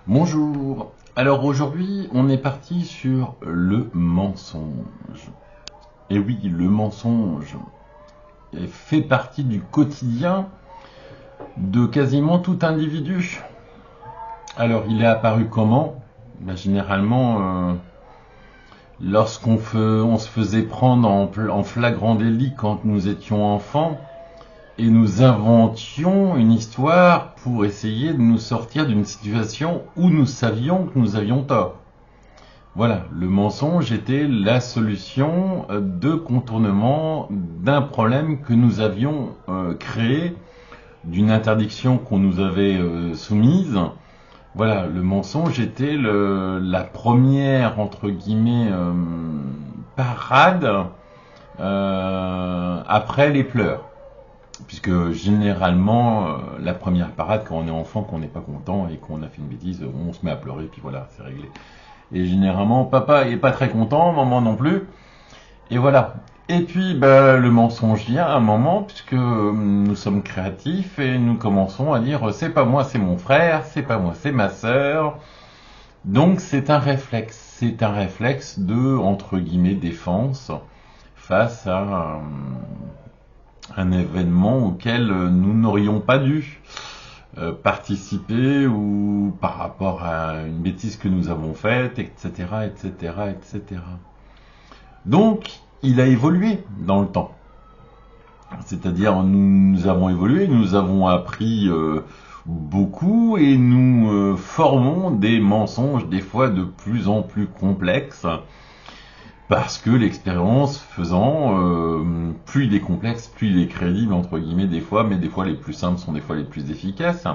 Bonjour. Alors aujourd'hui, on est parti sur le mensonge. Et oui, le mensonge fait partie du quotidien de quasiment tout individu. Alors, il est apparu comment? Généralement, on se faisait prendre en flagrant délit quand nous étions enfants, et nous inventions une histoire pour essayer de nous sortir d'une situation où nous savions que nous avions tort. Voilà, le mensonge était la solution de contournement d'un problème que nous avions créé, d'une interdiction qu'on nous avait soumise. Voilà, le mensonge était la première, entre guillemets, parade après les pleurs. Puisque généralement, la première parade, quand on est enfant, qu'on n'est pas content et qu'on a fait une bêtise, on se met à pleurer, puis voilà, c'est réglé. Et généralement, papa est pas très content, maman non plus. Et voilà. Et puis, le mensonge vient à un moment, puisque nous sommes créatifs et nous commençons à dire c'est pas moi, c'est mon frère, c'est pas moi, c'est ma sœur. Donc, c'est un réflexe. C'est un réflexe de, entre guillemets, défense face à un événement auquel nous n'aurions pas dû participer ou par rapport à une bêtise que nous avons faite, etc., etc., etc. Donc, il a évolué dans le temps. C'est-à-dire, nous avons évolué, nous avons appris beaucoup et nous formons des mensonges des fois de plus en plus complexes parce que l'expérience faisant, plus il est complexe, plus il est crédible, entre guillemets, des fois, mais des fois les plus simples sont des fois les plus efficaces.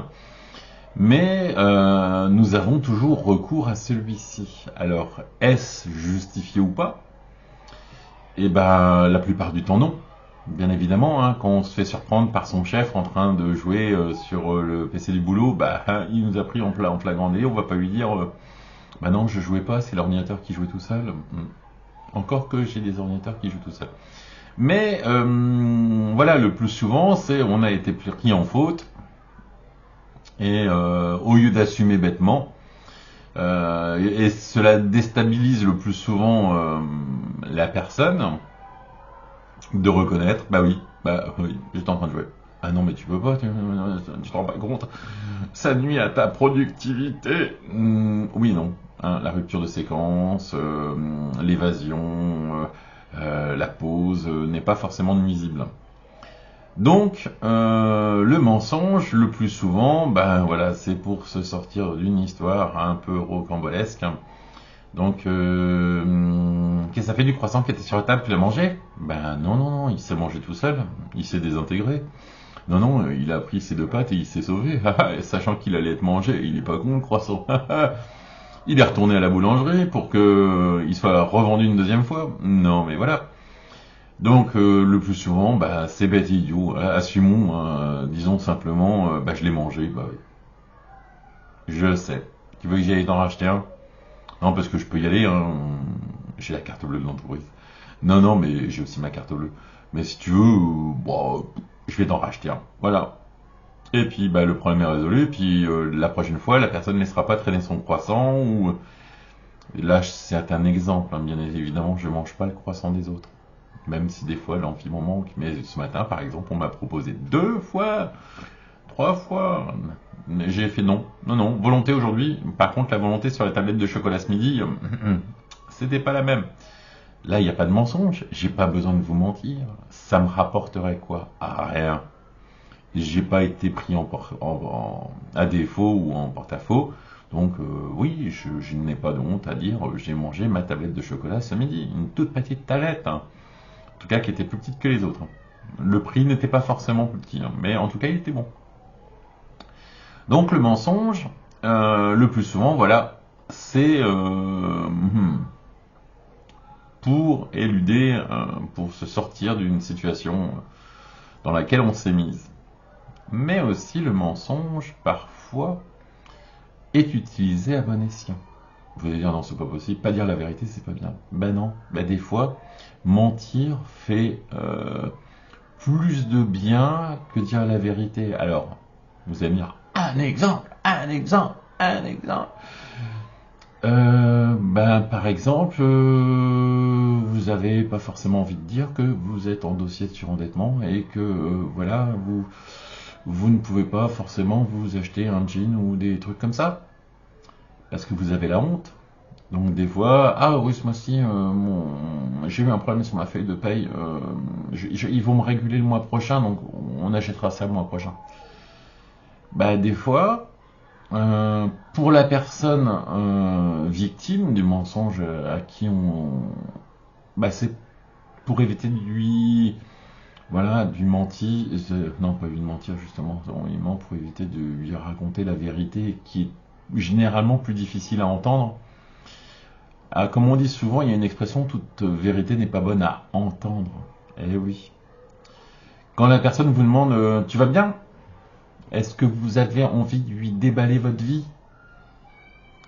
Mais nous avons toujours recours à celui-ci. Alors, est-ce justifié ou pas? Eh ben, la plupart du temps, non. Bien évidemment, hein, quand on se fait surprendre par son chef en train de jouer sur le PC du boulot, il nous a pris en flagrant délit, on va pas lui dire bah non, je jouais pas, c'est l'ordinateur qui jouait tout seul. Encore que j'ai des ordinateurs qui jouent tout seuls. Mais voilà, le plus souvent, c'est on a été pris en faute et au lieu d'assumer bêtement, et cela déstabilise le plus souvent la personne de reconnaître, oui, j'étais en train de jouer. Ah non, mais tu peux pas, tu te rends pas compte. Ça nuit à ta productivité. Oui, non. Hein, la rupture de séquence, l'évasion, la pause n'est pas forcément nuisible. Donc, le mensonge, le plus souvent, voilà, c'est pour se sortir d'une histoire un peu rocambolesque. Donc, qu'est-ce que ça fait du croissant qui était sur la table, tu l'as mangé? Non, non, non, il s'est mangé tout seul, il s'est désintégré. Non, non, il a pris ses deux pattes et il s'est sauvé, sachant qu'il allait être mangé, il est pas con le croissant. Il est retourné à la boulangerie pour qu'il soit revendu une deuxième fois. Non, mais voilà. Donc, le plus souvent, c'est bête et idiot. Assumons, disons simplement, je l'ai mangé, oui. Je sais. Tu veux que j'aille t'en racheter un? Non, parce que je peux y aller, hein. J'ai la carte bleue de l'entreprise. Non, non, mais j'ai aussi ma carte bleue. Mais si tu veux, je vais t'en racheter un. Voilà. Et puis, le problème est résolu. Et puis, la prochaine fois, la personne ne laissera pas traîner son croissant. Ou là, c'est un exemple. Hein, bien évidemment, je ne mange pas le croissant des autres. Même si des fois, l'envie m'en manque. Mais ce matin, par exemple, on m'a proposé 2 fois, 3 fois. J'ai fait non. Non, non. Volonté aujourd'hui. Par contre, la volonté sur la tablette de chocolat ce midi, c'était pas la même. Là, il n'y a pas de mensonge. J'ai pas besoin de vous mentir. Ça me rapporterait quoi? Rien. J'ai pas été pris à défaut ou en porte-à-faux. Donc oui, je n'ai pas de honte à dire j'ai mangé ma tablette de chocolat ce midi. Une toute petite tablette. Hein. En tout cas, qui était plus petite que les autres. Hein. Le prix n'était pas forcément plus petit, hein, mais en tout cas, il était bon. Donc le mensonge, le plus souvent, voilà, c'est pour éluder, pour se sortir d'une situation dans laquelle on s'est mise. Mais aussi le mensonge, parfois, est utilisé à bon escient. Vous allez dire non, c'est pas possible, pas dire la vérité, c'est pas bien. Non, des fois, mentir fait plus de bien que dire la vérité. Alors, vous allez me dire, un exemple, un exemple. Par exemple, vous avez pas forcément envie de dire que vous êtes en dossier de surendettement et que voilà, vous ne pouvez pas forcément vous acheter un jean ou des trucs comme ça parce que vous avez la honte. Donc des fois, ah oui, ce mois-ci, j'ai eu un problème sur ma feuille de paye, ils vont me réguler le mois prochain, donc on achètera ça le mois prochain. Des fois, pour la personne victime du mensonge à qui c'est pour éviter de lui, voilà, de lui mentir, non pas lui mentir justement, il ment pour éviter de lui raconter la vérité qui est généralement plus difficile à entendre. Comme on dit souvent, il y a une expression, toute vérité n'est pas bonne à entendre. Eh oui. Quand la personne vous demande, tu vas bien? Est-ce que vous avez envie de lui déballer votre vie?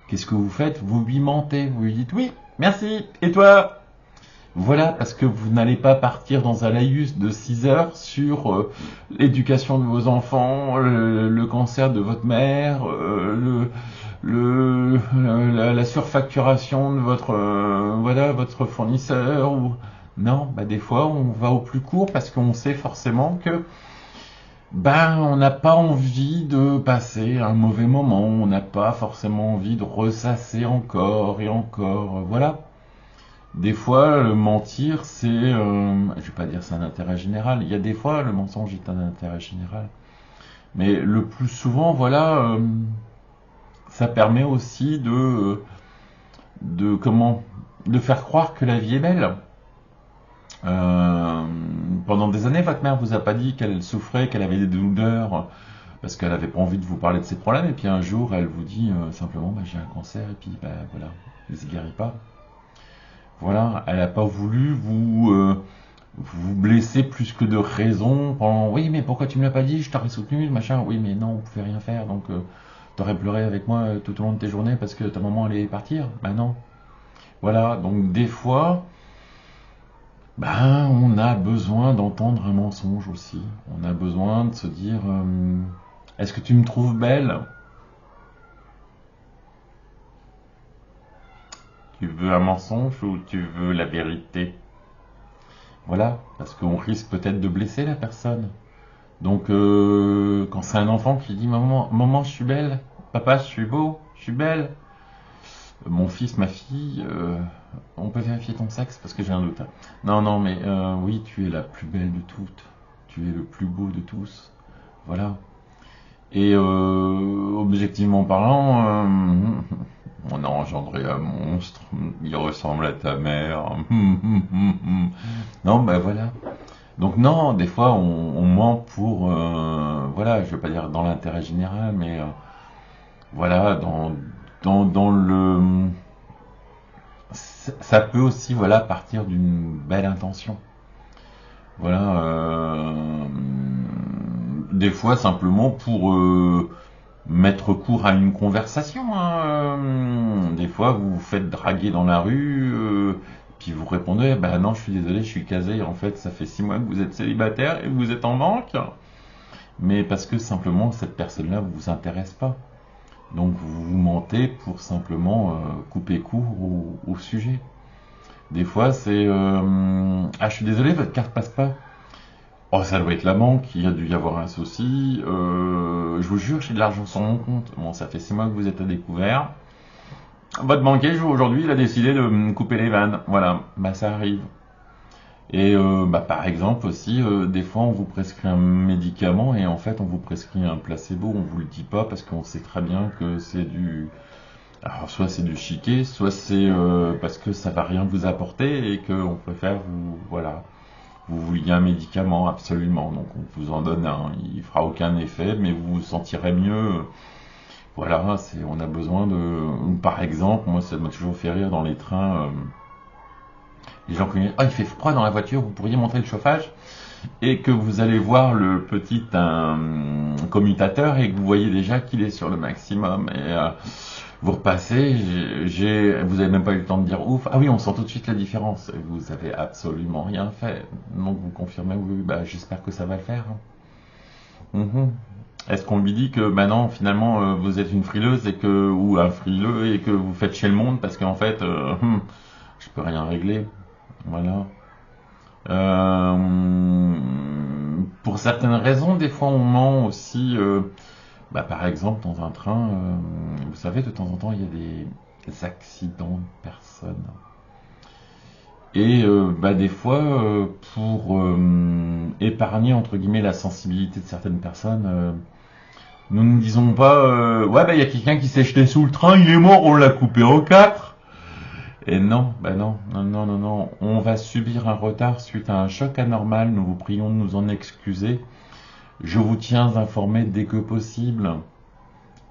Qu'est-ce que vous faites? Vous lui mentez, vous lui dites oui, merci, et toi? Voilà, parce que vous n'allez pas partir dans un laïus de 6 heures sur l'éducation de vos enfants, le cancer de votre mère, la surfacturation de votre fournisseur. Non, des fois on va au plus court parce qu'on sait forcément que on n'a pas envie de passer un mauvais moment, on n'a pas forcément envie de ressasser encore et encore, voilà. Des fois, le mentir, je vais pas dire c'est un intérêt général, il y a des fois le mensonge est un intérêt général, mais le plus souvent, voilà, ça permet aussi de faire croire que la vie est belle. Pendant des années, votre mère vous a pas dit qu'elle souffrait, qu'elle avait des douleurs, parce qu'elle avait pas envie de vous parler de ses problèmes, et puis un jour, elle vous dit simplement, j'ai un cancer, et puis voilà, il se guérit pas. Voilà, elle n'a pas voulu vous blesser plus que de raison pendant, oui, mais pourquoi tu me l'as pas dit, je t'aurais soutenu, machin, oui, mais non, on pouvait rien faire, donc t'aurais pleuré avec moi tout au long de tes journées parce que ta maman allait partir. Non. Voilà, donc des fois, on a besoin d'entendre un mensonge aussi. On a besoin de se dire, est-ce que tu me trouves belle? Tu veux un mensonge ou tu veux la vérité? Voilà, parce qu'on risque peut-être de blesser la personne. Donc, quand c'est un enfant qui dit maman, je suis belle, papa, je suis beau, je suis belle, mon fils, ma fille, on peut vérifier ton sexe parce que j'ai un doute. Non, mais oui, tu es la plus belle de toutes, tu es le plus beau de tous, voilà. Et objectivement parlant, on a engendré un monstre, il ressemble à ta mère. Non, voilà. Donc non, des fois on ment pour, voilà, je veux pas dire dans l'intérêt général, mais voilà, dans le, ça peut aussi, voilà, partir d'une belle intention. Voilà, des fois simplement pour mettre court à une conversation. Des fois vous vous faites draguer dans la rue. Puis vous répondez, non, je suis désolé, je suis casé, en fait, ça fait 6 mois que vous êtes célibataire et que vous êtes en manque. Mais parce que simplement, cette personne-là ne vous intéresse pas. Donc vous mentez pour simplement couper court au sujet. Des fois, c'est ah, je suis désolé, votre carte passe pas. Oh, ça doit être la banque, il y a dû y avoir un souci. Je vous jure, j'ai de l'argent sur mon compte. Bon, ça fait 6 mois que vous êtes à découvert. Votre banquier, aujourd'hui, il a décidé de me couper les vannes. Voilà, ça arrive. Et par exemple aussi, des fois, on vous prescrit un médicament et en fait, on vous prescrit un placebo. On vous le dit pas parce qu'on sait très bien que c'est du... Alors, soit c'est du chiquet, soit c'est parce que ça va rien vous apporter et qu'on préfère vous... Voilà. Vous vouliez un médicament, absolument. Donc, on vous en donne un. Il fera aucun effet, mais vous vous sentirez mieux... Voilà, on a besoin de... Par exemple, moi, ça m'a toujours fait rire dans les trains. Les gens qui disent, il fait froid dans la voiture, vous pourriez monter le chauffage. Et que vous allez voir le petit commutateur et que vous voyez déjà qu'il est sur le maximum. Et vous repassez, vous n'avez même pas eu le temps de dire ouf. Ah oui, on sent tout de suite la différence. Vous avez absolument rien fait. Donc vous confirmez, oui, j'espère que ça va le faire. Est-ce qu'on lui dit que bah non, finalement vous êtes une frileuse et que ou un frileux et que vous faites chier le monde parce qu'en fait je peux rien régler. Voilà. Euh, pour certaines raisons, des fois on ment aussi. Bah, par exemple, dans un train, vous savez, de temps en temps, il y a des accidents de personnes. Et bah, des fois, pour épargner entre guillemets la sensibilité de certaines personnes, nous ne disons pas ouais bah il y a quelqu'un qui s'est jeté sous le train, il est mort, on l'a coupé en quatre. Et non, bah non, non, non, non, non, on va subir un retard suite à un choc anormal. Nous vous prions de nous en excuser. Je vous tiens informé dès que possible.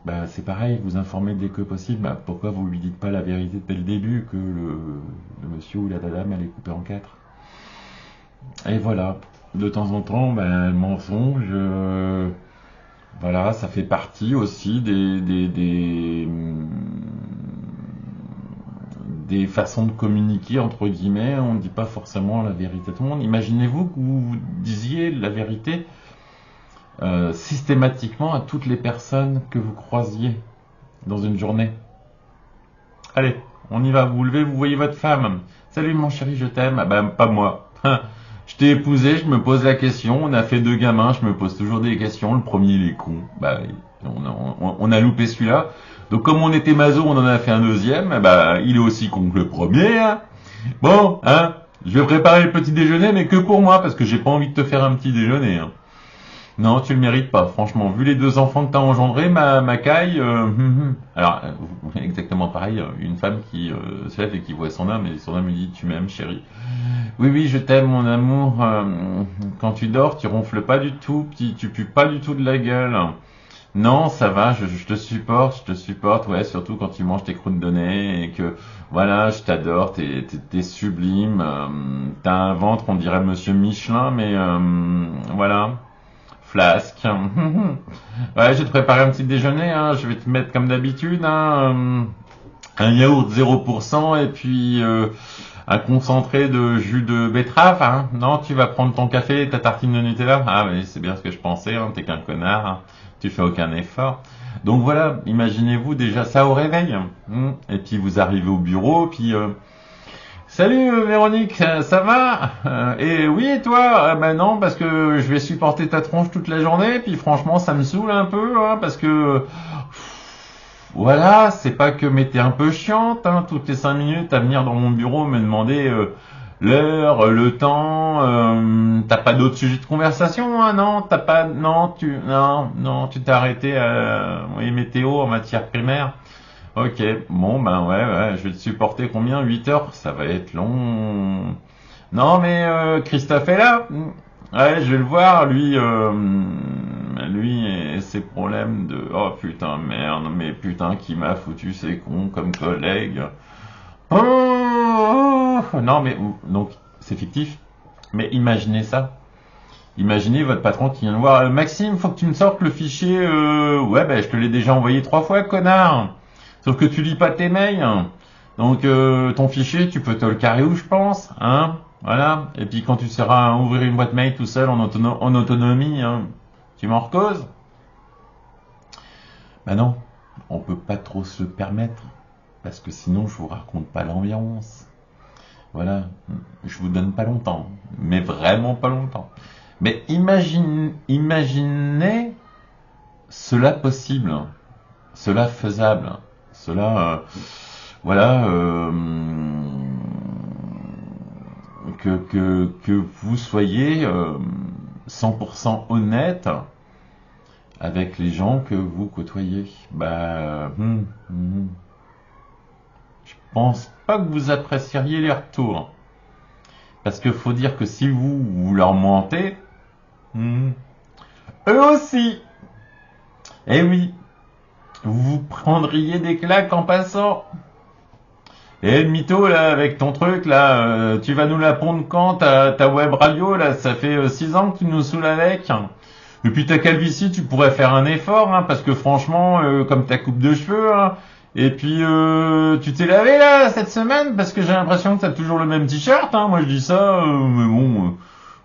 Bah, c'est pareil, vous informer dès que possible. Bah, pourquoi vous lui dites pas la vérité dès le début que le monsieur ou la dame elle est coupée en quatre. Et voilà, de temps en temps, bah, le mensonge, voilà, ça fait partie aussi des façons de communiquer, entre guillemets. On ne dit pas forcément la vérité à tout le monde. Imaginez-vous que vous disiez la vérité systématiquement à toutes les personnes que vous croisiez dans une journée. Allez, on y va, vous vous levez, vous voyez votre femme. Salut mon chéri, je t'aime. Ah ben, pas moi. Je t'ai épousé, je me pose la question. On a fait 2 gamins, je me pose toujours des questions. Le premier, il est con. Bah, on a loupé celui-là. Donc, comme on était maso, on en a fait un deuxième. Bah, il est aussi con que le premier. Hein. Bon, hein, je vais préparer le petit déjeuner, mais que pour moi, parce que j'ai pas envie de te faire un petit déjeuner. Hein. Non, tu le mérites pas, franchement. Vu les 2 enfants que t'as engendrés, ma caille... Alors, exactement pareil, une femme qui se lève et qui voit son homme, et son homme lui dit « Tu m'aimes, chérie ?» Oui, oui, je t'aime, mon amour. Quand tu dors, tu ronfles pas du tout, tu pues pas du tout de la gueule. Non, ça va, je te supporte, ouais, surtout quand tu manges tes croûtes de nez, et que, voilà, je t'adore, t'es sublime. T'as un ventre, on dirait Monsieur Michelin, mais voilà... Flasque. Ouais, je vais te préparer un petit déjeuner, hein. Je vais te mettre comme d'habitude, hein, un yaourt 0% et puis un concentré de jus de betterave. Hein. Non, tu vas prendre ton café et ta tartine de Nutella. Ah oui, c'est bien ce que je pensais, hein. T'es qu'un connard, hein. Tu fais aucun effort. Donc voilà, imaginez-vous déjà ça au réveil. Hein. Et puis vous arrivez au bureau, puis... Salut Véronique, ça va Et oui, et toi Ben non, parce que je vais supporter ta tronche toute la journée, puis franchement, ça me saoule un peu, hein, parce que... Voilà, c'est pas que mais t'es un peu chiante, hein, toutes les 5 minutes à venir dans mon bureau me demander l'heure, le temps, t'as pas d'autres sujets de conversation, hein, non, t'as pas... Non, tu t'es arrêté à oui, météo en matière primaire. Ok, bon ben ouais, je vais te supporter combien 8 heures? Ça va être long. Non mais Christophe est là. Ouais, je vais le voir, lui et ses problèmes de oh putain merde, mais putain qui m'a foutu ces cons comme collègue. Non mais donc c'est fictif. Mais imaginez ça. Imaginez votre patron qui vient de voir Maxime, faut que tu me sortes le fichier. Ouais ben je te l'ai déjà envoyé 3 fois, connard. Sauf que tu lis pas tes mails. Donc ton fichier, tu peux te le carrer où je pense, hein. Voilà. Et puis quand tu seras à ouvrir une boîte mail tout seul en autonomie, hein, tu m'en recauses. Ben non, on peut pas trop se le permettre. Parce que sinon je vous raconte pas l'ambiance. Voilà. Je vous donne pas longtemps. Mais vraiment pas longtemps. Mais imaginez cela possible. Cela faisable. Cela, voilà, que vous soyez 100% honnête avec les gens que vous côtoyez. Bah, je pense pas que vous apprécieriez les retours. Parce qu'il faut dire que si vous leur mentez, eux aussi. Eh oui. Vous prendriez des claques en passant. Et le mytho, là, avec ton truc, là, tu vas nous la pondre quand, ta web radio, là, ça fait 6 ans que tu nous saoules avec. Et puis ta calvitie, tu pourrais faire un effort, hein, parce que franchement, comme ta coupe de cheveux, hein, et puis tu t'es lavé, là, cette semaine, parce que j'ai l'impression que t'as toujours le même t-shirt, hein, moi je dis ça, mais bon...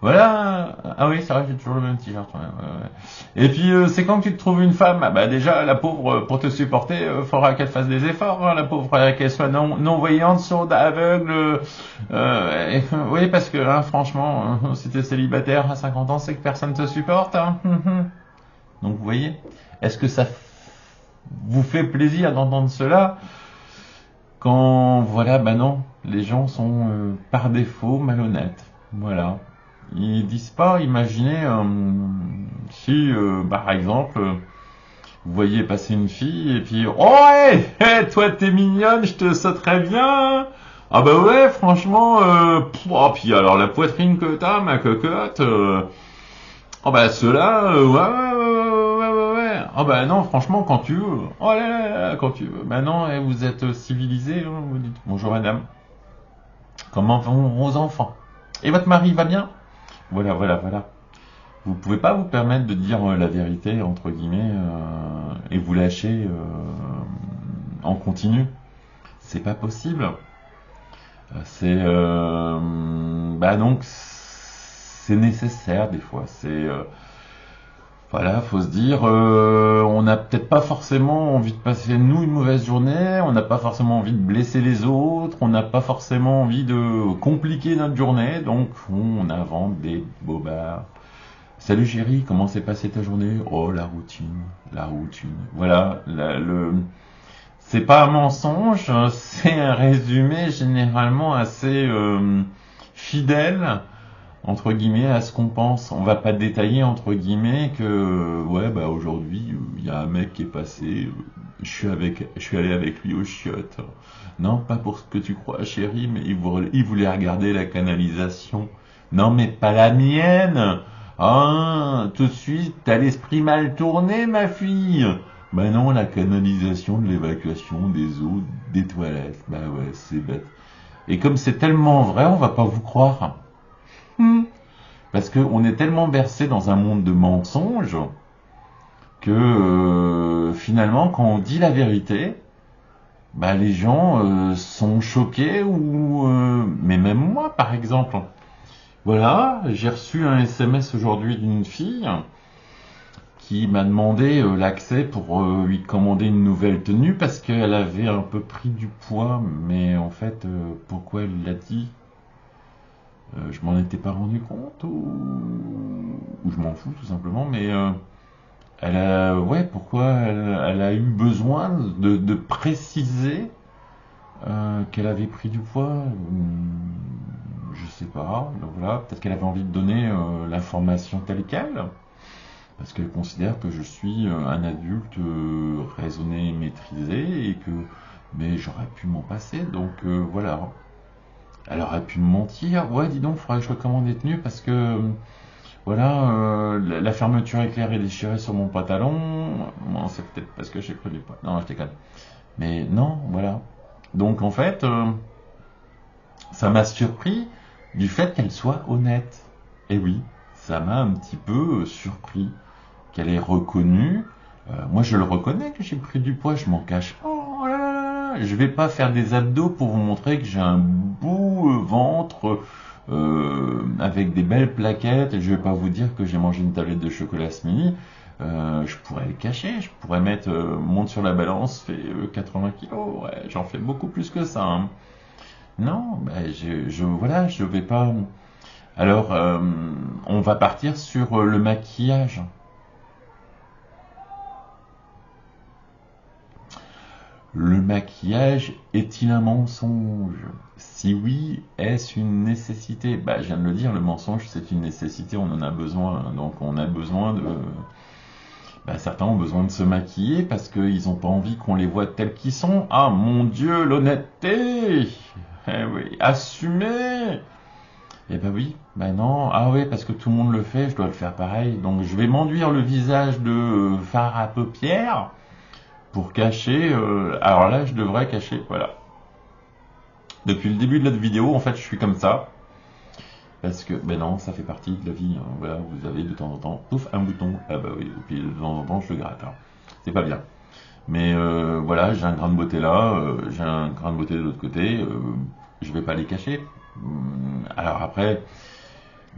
Voilà. Ah oui, c'est vrai, j'ai toujours le même t-shirt. Ouais, ouais, ouais. Et puis, c'est quand que tu te trouves une femme, ah bah déjà, la pauvre, pour te supporter, faudra qu'elle fasse des efforts. Hein, la pauvre, qu'elle soit non-voyante, sourde, aveugle. Oui, parce que, hein, franchement, si t'es célibataire à 50 ans, c'est que personne te supporte. Hein. Donc, vous voyez, est-ce que ça vous fait plaisir d'entendre cela quand, voilà, bah non, les gens sont par défaut malhonnêtes. Voilà. Ils disent pas, imaginez, si, par exemple, vous voyez passer une fille et puis, oh ouais, hey, toi t'es mignonne, je te sauterais bien. Ah bah ouais, franchement, oh, puis alors la poitrine que t'as, ma cocotte, oh bah ceux-là, ouais, ouais, ouais, ouais, ouais, ouais. Oh bah non, franchement, quand tu veux. Oh là là là, quand tu veux. Bah non, vous êtes civilisé, hein, vous dites, bonjour madame, comment vont vos enfants? Et votre mari va bien? Voilà, voilà, voilà. Vous pouvez pas vous permettre de dire la vérité, entre guillemets, et vous lâcher en continu. C'est pas possible. Bah donc, c'est nécessaire des fois. Voilà, faut se dire, on n'a peut-être pas forcément envie de passer nous une mauvaise journée, on n'a pas forcément envie de blesser les autres, on n'a pas forcément envie de compliquer notre journée, donc on invente des bobards. Salut chérie, comment s'est passée ta journée? Oh, la routine, la routine. Voilà, c'est pas un mensonge, c'est un résumé généralement assez fidèle, entre guillemets, à ce qu'on pense. On va pas détailler, entre guillemets, que, ouais, bah aujourd'hui, il y a un mec qui est passé, je suis allé avec lui aux chiottes. Non, pas pour ce que tu crois, chérie, mais il voulait regarder la canalisation. Non, mais pas la mienne! Ah, tout de suite, t'as l'esprit mal tourné, ma fille. Ben non, la canalisation de l'évacuation des eaux des toilettes. Ben ouais, c'est bête. Et comme c'est tellement vrai, on va pas vous croire. Hmm. Parce qu'on est tellement bercé dans un monde de mensonges que finalement, quand on dit la vérité, ben les gens sont choqués ou... mais même moi, par exemple. Voilà, j'ai reçu un SMS aujourd'hui d'une fille qui m'a demandé l'accès pour lui commander une nouvelle tenue parce qu'elle avait un peu pris du poids, mais en fait, pourquoi elle l'a dit? Je m'en étais pas rendu compte ou je m'en fous tout simplement, mais ouais, pourquoi elle a eu besoin de préciser qu'elle avait pris du poids? Je sais pas, donc voilà, peut-être qu'elle avait envie de donner l'information telle quelle. Parce qu'elle considère que je suis un adulte raisonné et maîtrisé et que mais j'aurais pu m'en passer, donc voilà. Elle aurait pu me mentir, ouais dis donc, il faudrait que je recommande des tenues parce que voilà, la fermeture éclair est déchirée sur mon pantalon. Bon, c'est peut-être parce que j'ai pris du poids. Non, je déconne. Mais non, voilà. Donc en fait, ça m'a surpris du fait qu'elle soit honnête. Et oui, ça m'a un petit peu surpris qu'elle ait reconnu. Moi, je le reconnais que j'ai pris du poids, je m'en cache pas. Oh là là là, je vais pas faire des abdos pour vous montrer que j'ai un beau ventre avec des belles plaquettes. Et je vais pas vous dire que j'ai mangé une tablette de chocolat ce midi. Je pourrais le cacher, je pourrais mettre monte sur la balance, fait 80 kilos. Ouais, j'en fais beaucoup plus que ça. Hein. Non, ben voilà, je vais pas. Alors, on va partir sur le maquillage. Le maquillage est-il un mensonge? Si oui, est-ce une nécessité? Bah, je viens de le dire, le mensonge c'est une nécessité, on en a besoin. Donc on a besoin de... Bah, certains ont besoin de se maquiller parce qu'ils n'ont pas envie qu'on les voit tels qu'ils sont. Ah mon Dieu, l'honnêteté! Eh oui, assumer! Eh ben oui, ben non, ah oui, parce que tout le monde le fait, je dois le faire pareil. Donc je vais m'enduire le visage de fard à paupières pour cacher. Alors là, je devrais cacher, voilà. Depuis le début de la vidéo, en fait, je suis comme ça. Parce que, ben non, ça fait partie de la vie. Hein. Voilà, vous avez de temps en temps, pouf, un bouton. Ah bah oui, et puis de temps en temps, je le gratte. Hein. C'est pas bien. Mais voilà, j'ai un grain de beauté là, j'ai un grain de beauté de l'autre côté. Je vais pas les cacher. Alors après,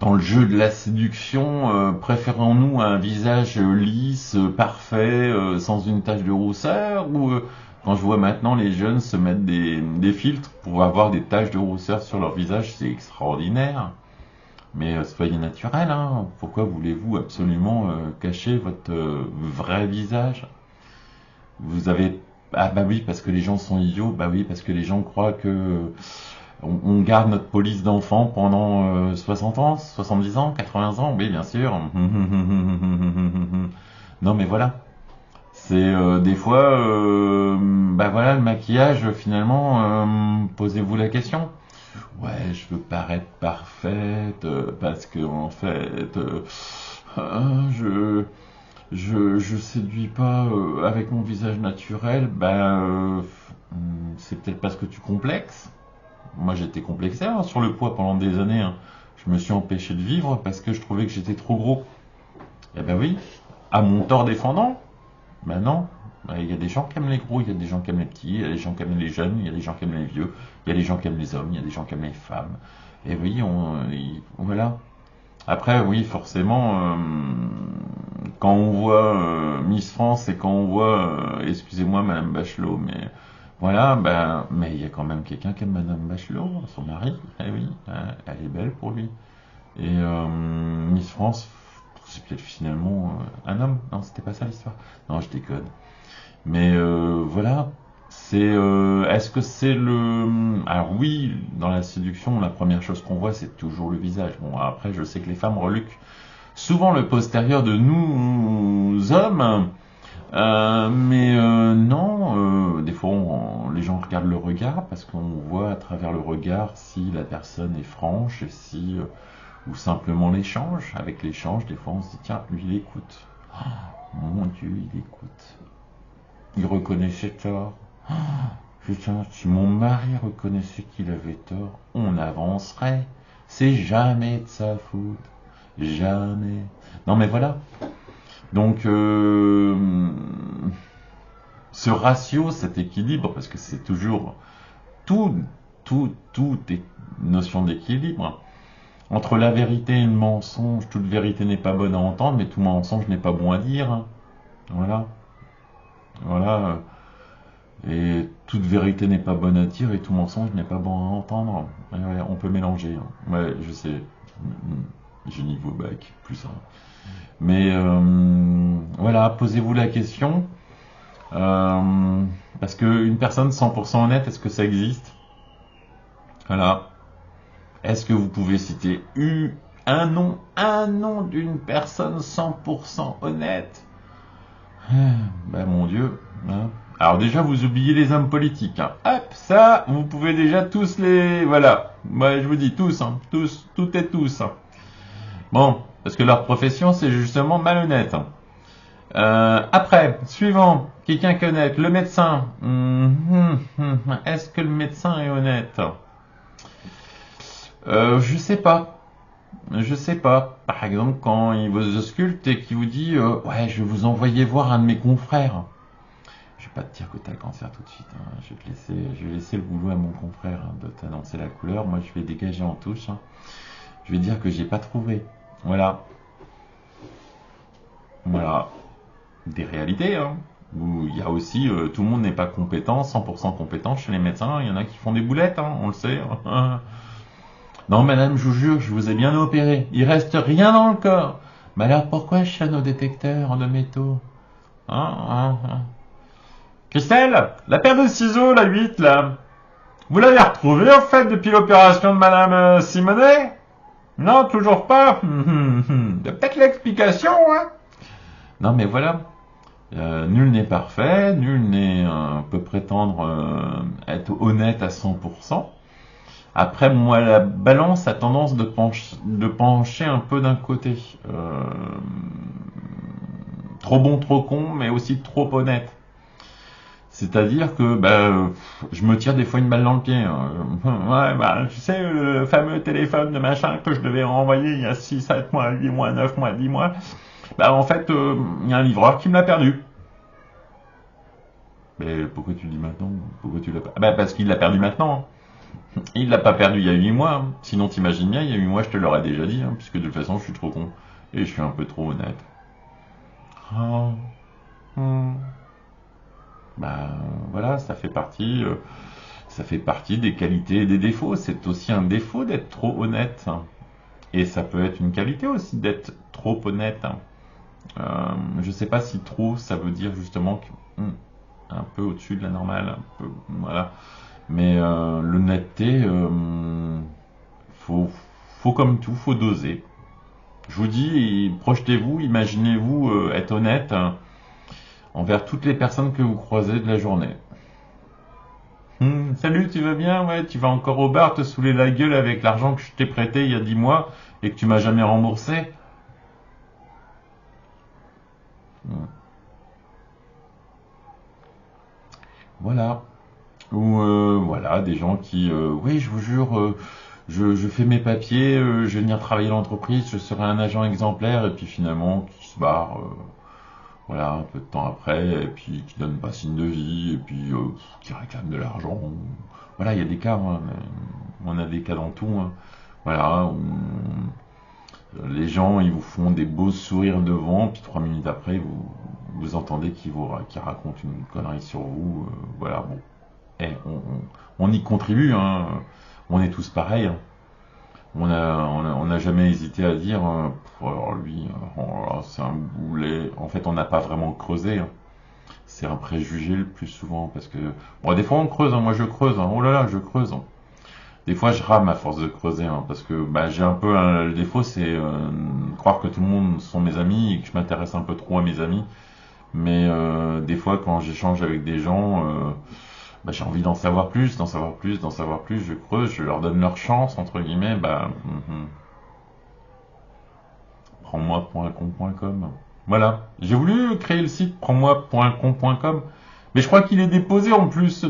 dans le jeu de la séduction, préférons-nous un visage lisse, parfait, sans une tache de rousseur, ou quand je vois maintenant les jeunes se mettre des filtres pour avoir des taches de rousseur sur leur visage, c'est extraordinaire. Mais soyez naturel, hein. Pourquoi voulez-vous absolument cacher votre vrai visage? Vous avez... Ah bah oui, parce que les gens sont idiots, bah oui, parce que les gens croient que on garde notre police d'enfant pendant 60 ans, 70 ans, 80 ans, oui bien sûr. Non mais voilà, c'est des fois, bah voilà, le maquillage finalement, posez-vous la question. Ouais, je veux paraître parfaite, parce que en fait, je je séduis pas avec mon visage naturel, c'est peut-être parce que tu complexes. Moi j'étais complexé hein, sur le poids pendant des années, hein. Je me suis empêché de vivre parce que je trouvais que j'étais trop gros. Eh ben oui, à mon tort défendant. Ben non, il y a des gens qui aiment les gros, il y a des gens qui aiment les petits, il y a des gens qui aiment les jeunes, il y a des gens qui aiment les vieux, il y a des gens qui aiment les hommes, il y a des gens qui aiment les femmes. Et oui, voilà. Après, oui, forcément, quand on voit Miss France et quand on voit, excusez-moi, Madame Bachelot, mais voilà, mais il y a quand même quelqu'un qui aime Madame Bachelot, son mari, eh oui, elle est belle pour lui. Et Miss France, c'est peut-être finalement un homme, non, c'était pas ça l'histoire. Non, je déconne. Mais voilà, est-ce que c'est le... Alors oui, dans la séduction, la première chose qu'on voit, c'est toujours le visage. Bon, après, je sais que les femmes reluquent souvent le postérieur de nous hommes, mais non, des fois, les gens regardent le regard parce qu'on voit à travers le regard si la personne est franche et si... ou simplement l'échange. Avec l'échange, des fois, on se dit, tiens, lui, il écoute. Oh, mon Dieu, il écoute. Il reconnaît ses torts. Oh, putain, si mon mari reconnaissait qu'il avait tort, on avancerait. C'est jamais de sa faute. Jamais. Non mais voilà. Donc, ce ratio, cet équilibre, parce que c'est toujours... Tout, tout est notion d'équilibre. Entre la vérité et le mensonge, toute vérité n'est pas bonne à entendre, mais tout mensonge n'est pas bon à dire. Voilà. Voilà. Et toute vérité n'est pas bonne à dire et tout mensonge n'est pas bon à entendre. Ouais, ouais, on peut mélanger. Ouais, je sais. J'ai niveau bac, plus un. Mais voilà, posez-vous la question. Parce qu'une personne 100% honnête, est-ce que ça existe? Voilà. Est-ce que vous pouvez citer un nom d'une personne 100% honnête? Ben mon Dieu. Hein. Alors déjà, vous oubliez les hommes politiques. Hein. Hop, ça, vous pouvez déjà tous les... Voilà. Moi, je vous dis tous, hein. Tous, tout et tous. Hein. Bon, parce que leur profession, c'est justement malhonnête. Hein. Après, suivant, quelqu'un qui est honnête, le médecin. Est-ce que le médecin est honnête? Je sais pas. Je sais pas. Par exemple, quand il vous ausculte et qu'il vous dit ouais, je vais vous envoyer voir un de mes confrères. Je vais pas te dire que tu as le cancer tout de suite. Hein. Je vais laisser le boulot à mon confrère hein, de t'annoncer la couleur. Moi, je vais dégager en touche. Hein. Je vais dire que j'ai pas trouvé. Voilà. Voilà. Des réalités. Hein. Où il y a aussi tout le monde n'est pas compétent, 100% compétent chez les médecins. Il y en a qui font des boulettes. Hein, on le sait. Non, madame, je vous jure, je vous ai bien opéré. Il reste rien dans le corps. Mais alors, pourquoi je sonne au détecteur de métaux? Hein. Christelle, la paire de ciseaux, la 8, là. Vous l'avez retrouvée, en fait, depuis l'opération de madame Simonet? Non, toujours pas. Il y a peut-être l'explication, hein. Non, mais voilà. Nul n'est parfait, peut prétendre être honnête à 100%. Après, moi, la balance a tendance de pencher un peu d'un côté. Trop bon, trop con, mais aussi trop honnête. C'est-à-dire que je me tire des fois une balle dans le pied. Hein. Ouais, tu sais, le fameux téléphone de machin que je devais renvoyer il y a 6, 7 mois, 8 mois, 9 mois, 10 mois, en fait, il y a un livreur qui me l'a perdu. Mais pourquoi tu le dis maintenant? Pourquoi tu l'as pas? Parce qu'il l'a perdu maintenant. Il l'a pas perdu il y a 8 mois, hein. Sinon t'imagines bien, il y a 8 mois je te l'aurais déjà dit, hein, puisque de toute façon je suis trop con. Et je suis un peu trop honnête. Ah, hmm. Bah voilà, ça fait partie des qualités et des défauts. C'est aussi un défaut d'être trop honnête, hein. Et ça peut être une qualité aussi d'être trop honnête, hein. Je sais pas si trop, ça veut dire justement que un peu au-dessus de la normale, un peu, voilà. Mais l'honnêteté, faut, faut comme tout, faut doser. Je vous dis, projetez-vous, imaginez-vous être honnête, hein, envers toutes les personnes que vous croisez de la journée. Salut, tu vas bien? Ouais, tu vas encore au bar te saouler la gueule avec l'argent que je t'ai prêté il y a 10 mois et que tu m'as jamais remboursé? Hmm. Voilà. Ou voilà, des gens qui, oui, je vous jure, je fais mes papiers, je vais venir travailler à l'entreprise, je serai un agent exemplaire, et puis finalement, qui se barre, voilà, un peu de temps après, et puis qui donne pas signe de vie, et puis qui réclame de l'argent. Voilà, il y a des cas, hein, on a des cas dans tout, hein. Voilà, les gens, ils vous font des beaux sourires devant, puis 3 minutes après, vous entendez qu'ils racontent une connerie sur vous, voilà, bon. Eh, on y contribue, hein. On est tous pareils, hein. On n'a jamais hésité à dire, alors lui, oh là, c'est un boulet. En fait, on n'a pas vraiment creusé, hein. C'est un préjugé le plus souvent, parce que bon, des fois on creuse, hein. Moi je creuse, hein. Oh là là, je creuse, hein. Des fois je rame à force de creuser, hein, parce que bah, j'ai un peu le défaut, c'est croire que tout le monde sont mes amis et que je m'intéresse un peu trop à mes amis. Mais des fois, quand j'échange avec des gens, bah, j'ai envie d'en savoir plus, d'en savoir plus, d'en savoir plus. Je creuse, je leur donne leur chance, entre guillemets. Bah, prends-moi pour un con.com. Voilà. J'ai voulu créer le site prends-moi pour un con.com, mais je crois qu'il est déposé en plus.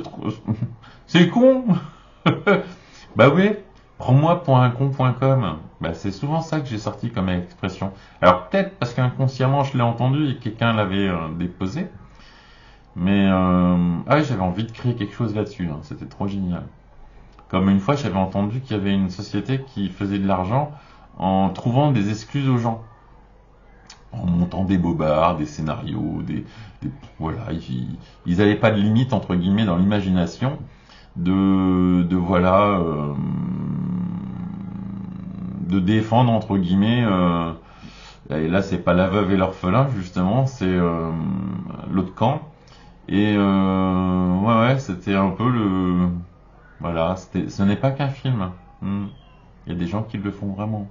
C'est con. Bah oui. Prends-moi pour un con.com. Bah, c'est souvent ça que j'ai sorti comme expression. Alors peut-être parce qu'inconsciemment je l'ai entendu et que quelqu'un l'avait déposé. Mais ah ouais, j'avais envie de créer quelque chose là-dessus, hein. C'était trop génial. Comme une fois, j'avais entendu qu'il y avait une société qui faisait de l'argent en trouvant des excuses aux gens, en montant des bobards, des scénarios, voilà, ils n'avaient pas de limite entre guillemets dans l'imagination voilà, de défendre entre guillemets. Et là, c'est pas la veuve et l'orphelin justement, c'est l'autre camp. Et ouais, ouais, c'était un peu le. Voilà, ce n'est pas qu'un film. Hmm. Il y a des gens qui le font vraiment.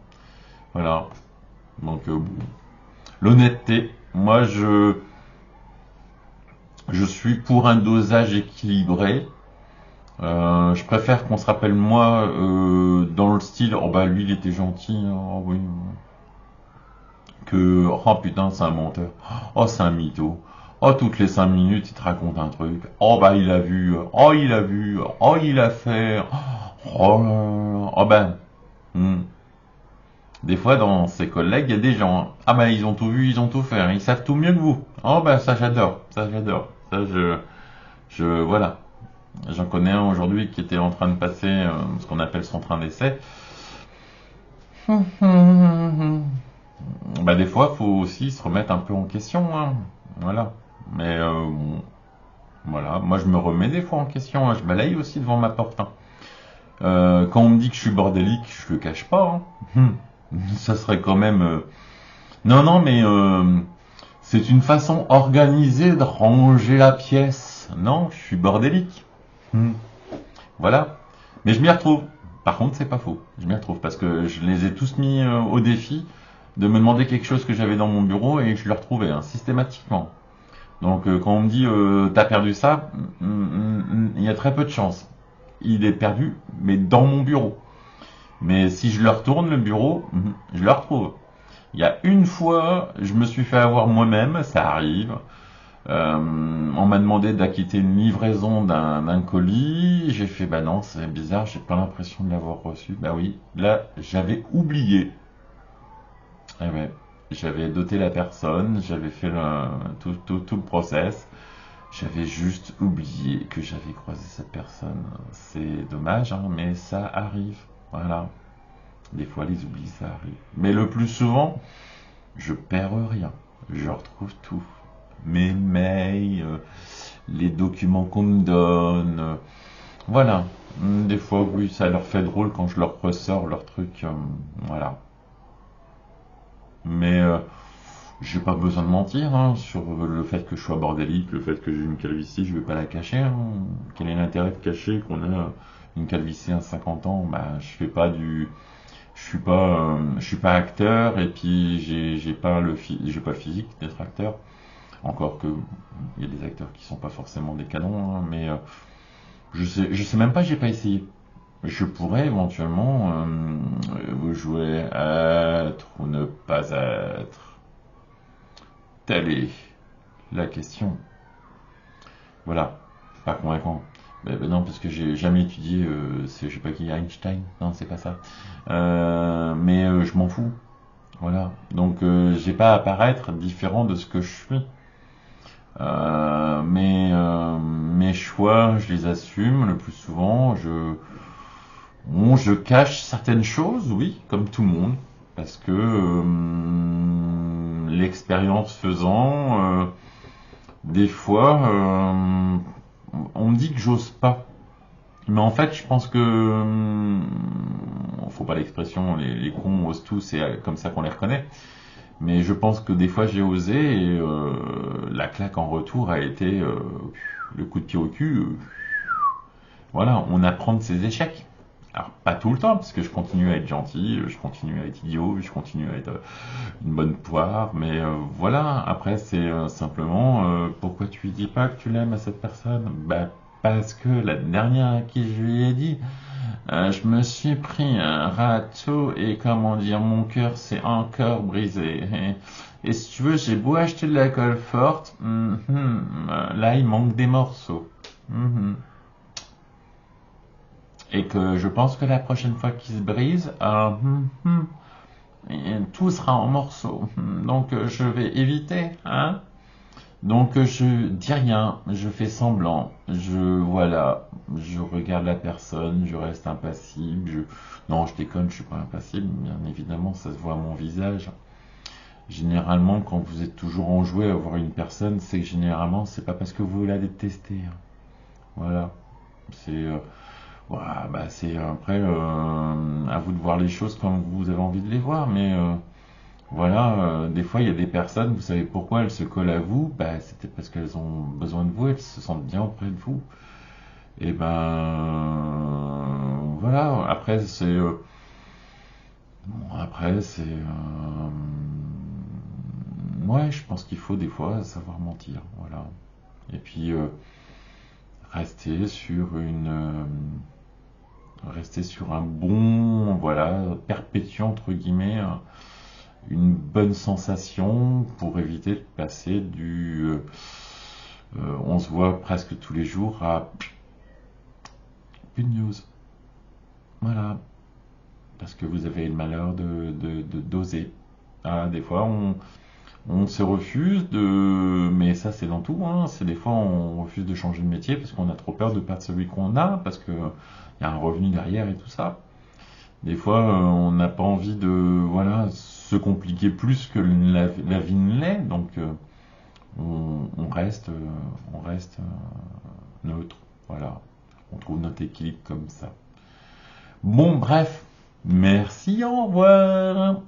Voilà. Donc, bon. L'honnêteté. Moi, je suis pour un dosage équilibré. Je préfère qu'on se rappelle moi dans le style, oh bah lui il était gentil, hein, oh oui, que oh putain c'est un menteur, oh c'est un mytho, oh toutes les 5 minutes il te raconte un truc, oh bah il a vu, oh il a vu, oh il a fait, oh, oh ben, des fois dans ses collègues il y a des gens, ah bah ils ont tout vu, ils ont tout fait, hein, ils savent tout mieux que vous, oh bah ça j'adore, ça voilà, j'en connais un aujourd'hui qui était en train de passer ce qu'on appelle son train d'essai. Bah des fois, faut aussi se remettre un peu en question, hein. Voilà. Mais bon, voilà. Moi, je me remets des fois en question, hein. Je balaye aussi devant ma porte, hein. Quand on me dit que je suis bordélique, je le cache pas, hein. Ça serait quand même. Non, non, mais c'est une façon organisée de ranger la pièce. Non, je suis bordélique. Hmm. Voilà. Mais je m'y retrouve. Par contre, c'est pas faux. Je m'y retrouve parce que je les ai tous mis au défi de me demander quelque chose que j'avais dans mon bureau et je le retrouvais, hein, systématiquement. Donc quand on me dit t'as perdu ça, il y a très peu de chances. Il est perdu, mais dans mon bureau. Mais si je le retourne le bureau, je le retrouve. Il y a une fois, je me suis fait avoir moi-même, ça arrive. On m'a demandé d'acquitter une livraison d'un colis. J'ai fait bah non, c'est bizarre, j'ai pas l'impression de l'avoir reçu. Bah oui, là j'avais oublié. Eh ouais, j'avais doté la personne, j'avais fait tout le process. J'avais juste oublié que j'avais croisé cette personne. C'est dommage, hein, mais ça arrive. Voilà. Des fois, les oublis, ça arrive. Mais le plus souvent, je perds rien. Je retrouve tout. Mes mails, les documents qu'on me donne. Voilà. Des fois, oui, ça leur fait drôle quand je leur ressors leur truc. Voilà. Mais j'ai pas besoin de mentir hein, sur le fait que je sois bordélique, le fait que j'ai une calvitie, je vais pas la cacher. Hein. Quel est l'intérêt de cacher qu'on a une calvitie à 50 ans? Bah, je suis pas acteur et puis j'ai pas le physique d'être acteur. Encore que il y a des acteurs qui sont pas forcément des canons, hein, mais je sais même pas, j'ai pas essayé. Je pourrais éventuellement jouer être ou ne pas être. Telle est la question. Voilà, pas convaincant. Non, parce que j'ai jamais étudié, je sais pas qui, Einstein, non, c'est pas ça. Mais je m'en fous. Voilà. Donc, j'ai pas à paraître différent de ce que je suis. Mes choix, je les assume le plus souvent. Bon, je cache certaines choses, oui, comme tout le monde, parce que l'expérience faisant, des fois, on me dit que j'ose pas. Mais en fait, je pense que, faut pas l'expression, les cons osent tout, c'est comme ça qu'on les reconnaît. Mais je pense que des fois j'ai osé et la claque en retour a été le coup de pied au cul. Voilà, on apprend de ses échecs. Alors pas tout le temps, parce que je continue à être gentil, je continue à être idiot, je continue à être une bonne poire, mais voilà, après c'est simplement pourquoi tu lui dis pas que tu l'aimes à cette personne? Bah parce que la dernière à qui je lui ai dit, je me suis pris un râteau et comment dire, mon cœur s'est encore brisé. Et si tu veux, j'ai beau acheter de la colle forte, là il manque des morceaux. Mhm. Et que je pense que la prochaine fois qu'il se brise, tout sera en morceaux. Donc je vais éviter, hein. Donc je dis rien, je fais semblant, je regarde la personne, je reste impassible, non je déconne, je suis pas impassible, bien évidemment ça se voit à mon visage. Généralement quand vous êtes toujours enjoué à voir une personne, c'est que généralement c'est pas parce que vous la détestez. Hein. Voilà, c'est voilà, bah c'est après à vous de voir les choses comme vous avez envie de les voir, mais voilà, des fois il y a des personnes, vous savez pourquoi elles se collent à vous, bah c'était parce qu'elles ont besoin de vous, elles se sentent bien auprès de vous. Et ben voilà, après c'est ouais, je pense qu'il faut des fois savoir mentir, voilà. Et puis rester sur rester sur un bon, voilà, perpétuer entre guillemets une bonne sensation pour éviter de passer on se voit presque tous les jours à plus de news. Voilà. Parce que vous avez le malheur de d'oser. Ah, des fois, on se refuse de. Mais ça, c'est dans tout. Hein. C'est des fois, on refuse de changer de métier parce qu'on a trop peur de perdre celui qu'on a, parce qu'il y a un revenu derrière et tout ça. Des fois, on n'a pas envie de voilà, se compliquer plus que la vie ne l'est. Donc, on reste neutre. Voilà. On trouve notre équilibre comme ça. Bon, bref. Merci, au revoir.